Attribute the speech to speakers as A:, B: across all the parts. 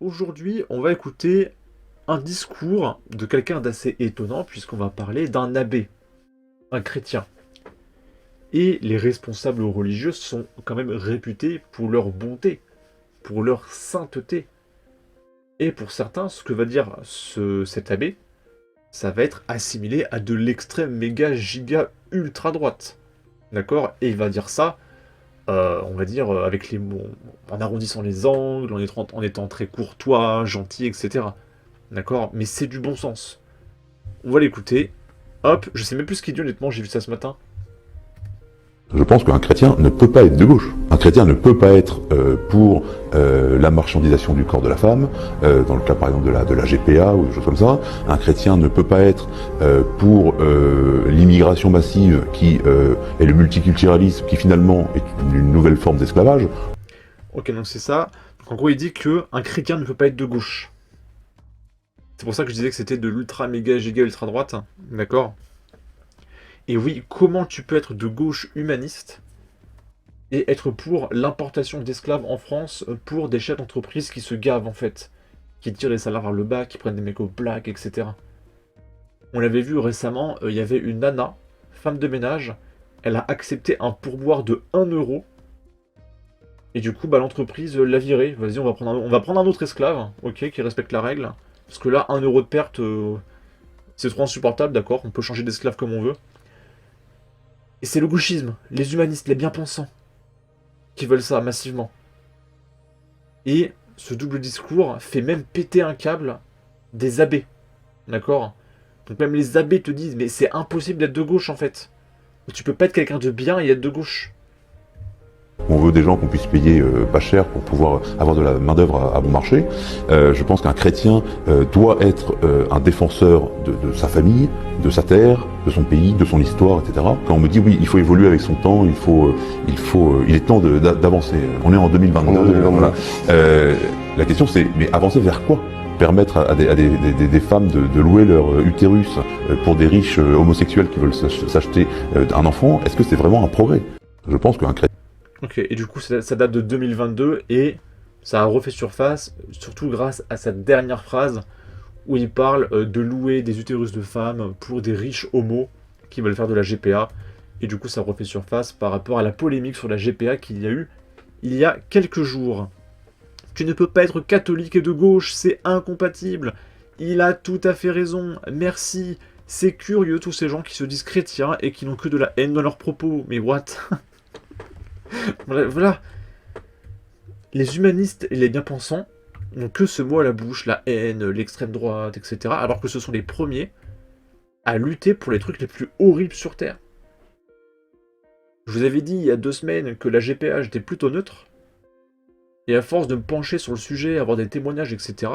A: Aujourd'hui, on va écouter un discours de quelqu'un d'assez étonnant, puisqu'on va parler d'un abbé, un chrétien. Et les responsables religieux sont quand même réputés pour leur bonté, pour leur sainteté. Et pour certains, ce que va dire cet abbé, ça va être assimilé à de l'extrême méga giga ultra droite. D'accord? Et il va dire ça, on va dire, avec les mots, en arrondissant les angles, en étant très courtois, gentil, etc. D'accord? Mais c'est du bon sens. On va l'écouter. Hop, je sais même plus ce qu'il dit honnêtement, j'ai vu ça ce matin.
B: Je pense qu'un chrétien ne peut pas être de gauche. Un chrétien ne peut pas être pour la marchandisation du corps de la femme, dans le cas par exemple de la GPA ou des choses comme ça. Un chrétien ne peut pas être pour l'immigration massive et le multiculturalisme qui finalement est une nouvelle forme d'esclavage.
A: Ok, donc c'est ça. Donc en gros, il dit que un chrétien ne peut pas être de gauche. C'est pour ça que je disais que c'était de l'ultra méga giga ultra droite. D'accord? Et oui, comment tu peux être de gauche humaniste et être pour l'importation d'esclaves en France pour des chefs d'entreprise qui se gavent en fait, qui tirent les salaires vers le bas, qui prennent des mecs au black, etc. On l'avait vu récemment, il y avait une nana, femme de ménage, elle a accepté un pourboire de 1 euro. Et du coup, bah, l'entreprise l'a viré. Vas-y, on va prendre un autre esclave, ok, qui respecte la règle. Parce que là, 1 euro de perte, c'est trop insupportable, d'accord, on peut changer d'esclave comme on veut. Et c'est le gauchisme, les humanistes, les bien-pensants, qui veulent ça massivement. Et ce double discours fait même péter un câble des abbés, d'accord. Donc même les abbés te disent, mais c'est impossible d'être de gauche en fait. Tu peux pas être quelqu'un de bien et être de gauche.
B: On veut des gens qu'on puisse payer pas cher pour pouvoir avoir de la main-d'œuvre à bon marché. Je pense qu'un chrétien doit être un défenseur de sa famille, de sa terre, de son pays, de son histoire, etc. Quand on me dit oui, il faut évoluer avec son temps, il est temps d'avancer. On est en 2022. Voilà. La question c'est, mais avancer vers quoi? Permettre à des femmes de louer leur utérus pour des riches homosexuels qui veulent s'acheter un enfant, est-ce que c'est vraiment un progrès? Je pense qu'un chrétien...
A: Ok, et du coup ça date de 2022 et ça a refait surface, surtout grâce à sa dernière phrase où il parle de louer des utérus de femmes pour des riches homos qui veulent faire de la GPA. Et du coup ça refait surface par rapport à la polémique sur la GPA qu'il y a eu il y a quelques jours. Tu ne peux pas être catholique et de gauche, c'est incompatible. Il a tout à fait raison, merci. C'est curieux tous ces gens qui se disent chrétiens et qui n'ont que de la haine dans leurs propos. Mais what? Voilà. Les humanistes et les bien-pensants n'ont que ce mot à la bouche, la haine, l'extrême droite, etc. Alors que ce sont les premiers à lutter pour les trucs les plus horribles sur Terre. Je vous avais dit il y a 2 semaines que la GPA était plutôt neutre. Et à force de me pencher sur le sujet, avoir des témoignages, etc.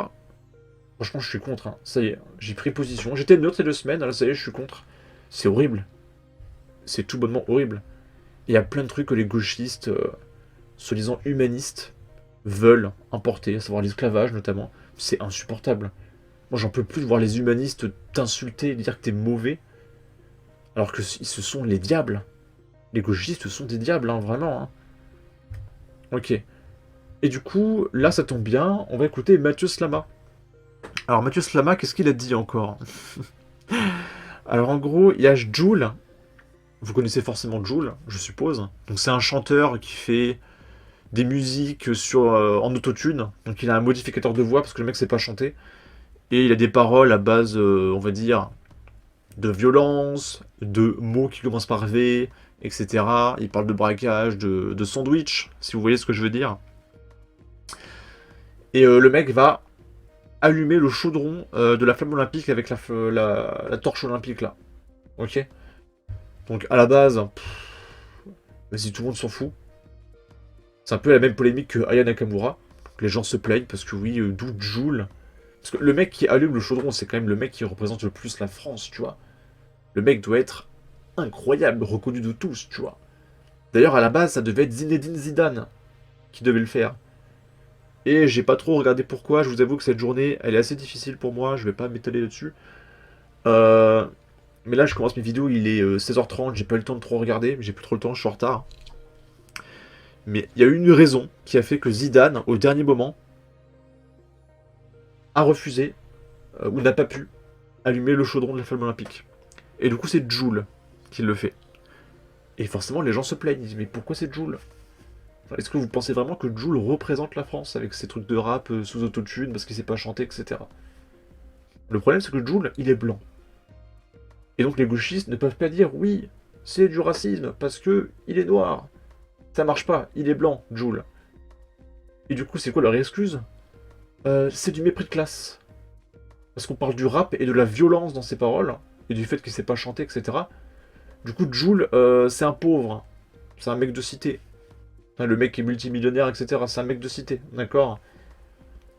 A: Franchement, je suis contre. Hein. Ça y est, j'ai pris position. J'étais neutre il y a 2 semaines, là, ça y est, je suis contre. C'est horrible. C'est tout bonnement horrible. Il y a plein de trucs que les gauchistes, soi-disant humanistes, veulent importer, à savoir l'esclavage notamment. C'est insupportable. Moi, j'en peux plus de voir les humanistes t'insulter et dire que t'es mauvais, alors que ce sont les diables. Les gauchistes sont des diables, hein, vraiment. Hein. Ok. Et du coup, là, ça tombe bien, on va écouter Mathieu Slama. Alors, Mathieu Slama, qu'est-ce qu'il a dit encore? Alors, en gros, il y a Jul. Vous connaissez forcément Jul, je suppose. Donc, c'est un chanteur qui fait des musiques en autotune. Donc, il a un modificateur de voix parce que le mec sait pas chanter. Et il a des paroles à base, on va dire, de violence, de mots qui commencent par V, etc. Il parle de braquage, de sandwich, si vous voyez ce que je veux dire. Et le mec va allumer le chaudron de la flamme olympique avec la torche olympique là. Ok. Donc à la base, vas-y, tout le monde s'en fout. C'est un peu la même polémique que Aya Nakamura. Donc, les gens se plaignent parce que oui, d'où Joule. Parce que le mec qui allume le chaudron, c'est quand même le mec qui représente le plus la France, tu vois. Le mec doit être incroyable, reconnu de tous, tu vois. D'ailleurs, à la base, ça devait être Zinedine Zidane qui devait le faire. Et j'ai pas trop regardé pourquoi, je vous avoue que cette journée, elle est assez difficile pour moi, je vais pas m'étaler là-dessus. Euh, Mais là, je commence mes vidéos, il est 16h30, j'ai pas eu le temps de trop regarder, j'ai plus trop le temps, je suis en retard. Mais il y a eu une raison qui a fait que Zidane, au dernier moment, a refusé, ou n'a pas pu, allumer le chaudron de la flamme olympique. Et du coup, c'est Jul qui le fait. Et forcément, les gens se plaignent. Ils disent, mais pourquoi c'est Jul? Enfin, est-ce que vous pensez vraiment que Jul représente la France avec ses trucs de rap sous autotune parce qu'il sait pas chanter, etc. Le problème, c'est que Jul, il est blanc. Et donc les gauchistes ne peuvent pas dire, oui, c'est du racisme parce que il est noir. Ça marche pas, il est blanc, Jul. Et du coup, c'est quoi leur excuse? C'est du mépris de classe. Parce qu'on parle du rap et de la violence dans ses paroles, et du fait qu'il sait pas chanter, etc. Du coup, Jul, c'est un pauvre. C'est un mec de cité. Enfin, le mec qui est multimillionnaire, etc. C'est un mec de cité, d'accord?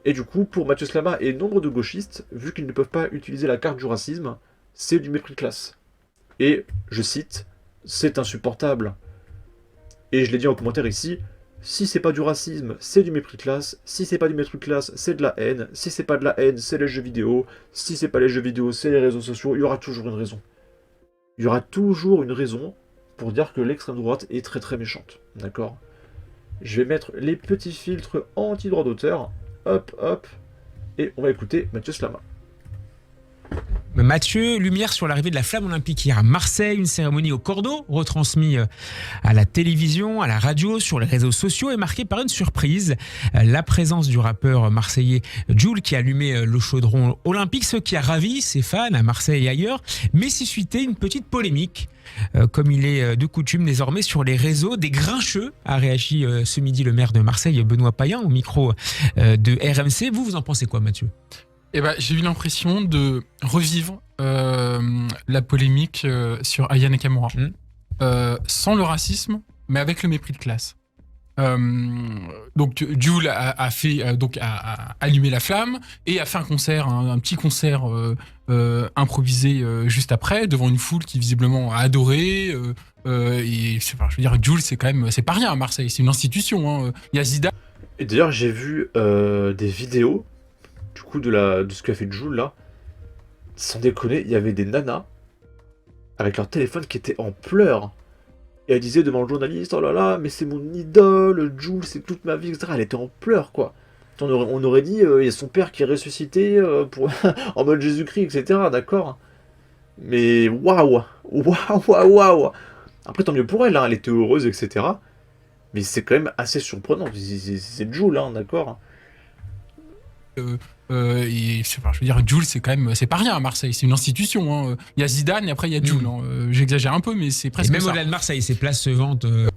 A: Et du coup, pour Mathieu Slama et nombre de gauchistes, vu qu'ils ne peuvent pas utiliser la carte du racisme, c'est du mépris de classe. Et, je cite, c'est insupportable. Et je l'ai dit en commentaire ici, si c'est pas du racisme, c'est du mépris de classe. Si c'est pas du mépris de classe, c'est de la haine. Si c'est pas de la haine, c'est les jeux vidéo. Si c'est pas les jeux vidéo, c'est les réseaux sociaux. Il y aura toujours une raison. Il y aura toujours une raison pour dire que l'extrême droite est très très méchante. D'accord? Je vais mettre les petits filtres anti-droit d'auteur. Hop, hop. Et on va écouter Mathieu Slama.
C: Mathieu, lumière sur l'arrivée de la flamme olympique hier à Marseille, une cérémonie au cordeau, retransmise à la télévision, à la radio, sur les réseaux sociaux, est marquée par une surprise. La présence du rappeur marseillais Jul qui a allumé le chaudron olympique, ce qui a ravi ses fans à Marseille et ailleurs, mais suscité une petite polémique. Comme il est de coutume désormais sur les réseaux, des grincheux, a réagi ce midi le maire de Marseille, Benoît Payen, au micro de RMC. Vous en pensez quoi, Mathieu ?
D: Eh ben, j'ai eu l'impression de revivre la polémique sur Aya Nakamura. Sans le racisme, mais avec le mépris de classe. Donc Jul a allumé la flamme et a fait un concert, un petit concert improvisé juste après, devant une foule qui visiblement a adoré. Et je veux dire, Jul, c'est pas rien à Marseille, c'est une institution. Hein. Il y a Zidane.
A: Et d'ailleurs, j'ai vu des vidéos du coup de ce qu'a fait Jul là. Sans déconner, il y avait des nanas avec leur téléphone qui étaient en pleurs. Et elle disait devant le journaliste, oh là là, mais c'est mon idole, Jul, c'est toute ma vie, etc. Elle était en pleurs, quoi. On aurait dit, il y a son père qui est ressuscité en mode Jésus-Christ, etc. D'accord? Mais waouh, waouh, waouh, waouh. Après, tant mieux pour elle, hein, elle était heureuse, etc. Mais c'est quand même assez surprenant. C'est Jul, hein, d'accord?
D: Et je veux dire, Jul, c'est pas rien à Marseille, c'est une institution. Hein. Il y a Zidane et après il y a Jul. Hein. J'exagère un peu, mais c'est presque.
C: Et même
D: ça.
C: au-delà de Marseille, ses places se vendent.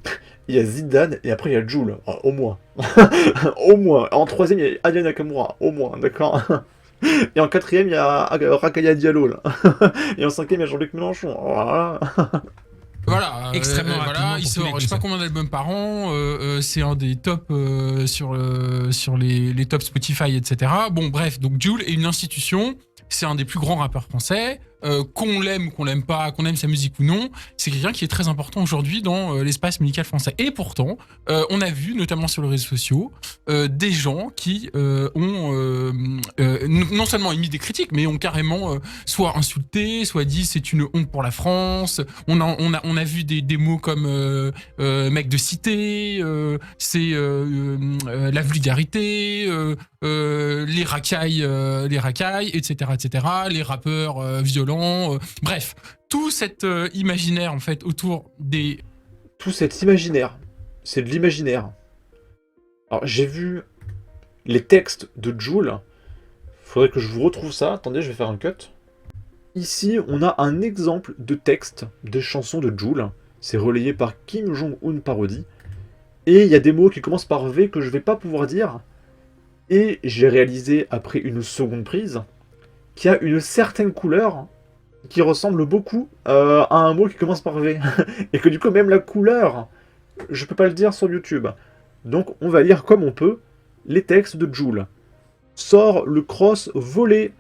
A: Il y a Zidane et après il y a Jul, au moins. Au moins. En troisième, il y a Aya Nakamura, au moins, d'accord? Et en quatrième, il y a Rakaya Diallo, là. Et en cinquième, il y a Jean-Luc Mélenchon. Voilà.
D: Voilà,
C: Extrêmement rapidement
D: il
C: pour
D: sort
C: tous les
D: je sais pas combien d'albums par an, c'est un des tops sur les tops Spotify, etc. Bon, bref, donc Jul est une institution, c'est un des plus grands rappeurs français, qu'on l'aime ou qu'on l'aime pas, qu'on aime sa musique ou non, c'est quelqu'un qui est très important aujourd'hui dans l'espace musical français. Et pourtant, on a vu, notamment sur les réseaux sociaux, des gens qui ont non seulement émis des critiques, mais ont carrément soit insulté, soit dit c'est une honte pour la France. On a vu des mots comme mec de cité, c'est la vulgarité, les racailles, etc., les rappeurs violents. Bref, tout cet imaginaire en fait autour des...
A: Tout cet imaginaire, c'est de l'imaginaire. Alors j'ai vu les textes de Jul. Faudrait que je vous retrouve ça. Attendez, je vais faire un cut. Ici, on a un exemple de texte de chansons de Jul. C'est relayé par Kim Jong-un Parody. Et il y a des mots qui commencent par V que je vais pas pouvoir dire. Et j'ai réalisé, après une seconde prise, qu'il y a une certaine couleur qui ressemble beaucoup à un mot qui commence par V. Et que du coup, même la couleur, je peux pas le dire sur YouTube. Donc, on va lire comme on peut les textes de Jul. Sort le cross volé,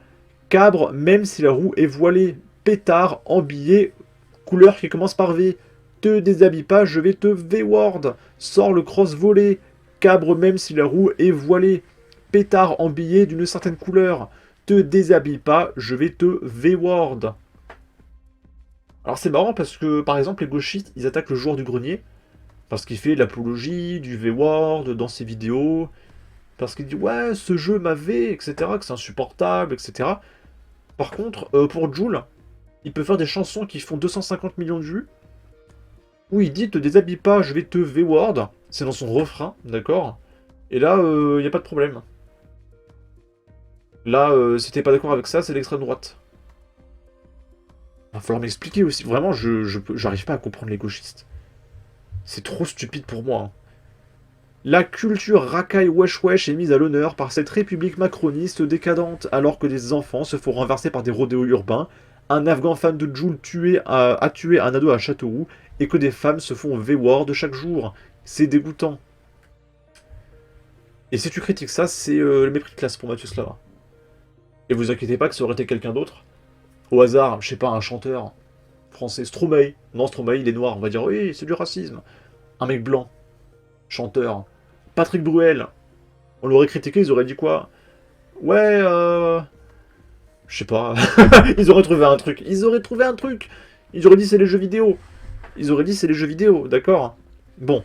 A: cabre même si la roue est voilée, pétard, embillé, couleur qui commence par V. Te déshabille pas, je vais te V-word. Sort le cross volé, cabre même si la roue est voilée, pétard embillé d'une certaine couleur. Te déshabille pas, je vais te V-word. Alors c'est marrant parce que, par exemple, les gauchistes, ils attaquent le joueur du grenier parce qu'il fait l'apologie du V-word dans ses vidéos. parce qu'il dit ouais, ce jeu m'avait, etc., que c'est insupportable, etc. Par contre, pour Jul, il peut faire des chansons qui font 250 millions de vues, où il dit te déshabille pas, je vais te V-word, c'est dans son refrain, d'accord? Et là, il n'y a pas de problème. Là, si t'es pas d'accord avec ça, c'est l'extrême droite. Va falloir m'expliquer aussi. Vraiment, j'arrive pas à comprendre les gauchistes. C'est trop stupide pour moi. Hein. La culture racaille wesh wesh est mise à l'honneur par cette république macroniste décadente, alors que des enfants se font renverser par des rodéos urbains, un Afghan fan de Jul a tué un ado à Châteauroux, et que des femmes se font V-word chaque jour. C'est dégoûtant. Et si tu critiques ça, c'est le mépris de classe pour Mathieu Slava. Et vous inquiétez pas que ça aurait été quelqu'un d'autre. Au hasard, je sais pas, un chanteur français, Stromae. Non, Stromae, il est noir, on va dire, oui, c'est du racisme. Un mec blanc, chanteur. Patrick Bruel. On l'aurait critiqué, ils auraient dit quoi? Ouais, je sais pas. Ils auraient trouvé un truc. Ils auraient trouvé un truc. Ils auraient dit c'est les jeux vidéo. Ils auraient dit c'est les jeux vidéo, d'accord? Bon.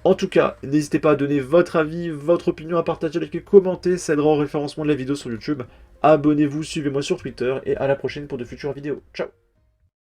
A: En tout cas, n'hésitez pas à donner votre avis, votre opinion, à partager, liker, commenter, ça aidera au référencement de la vidéo sur YouTube. Abonnez-vous, suivez-moi sur Twitter, et à la prochaine pour de futures vidéos. Ciao!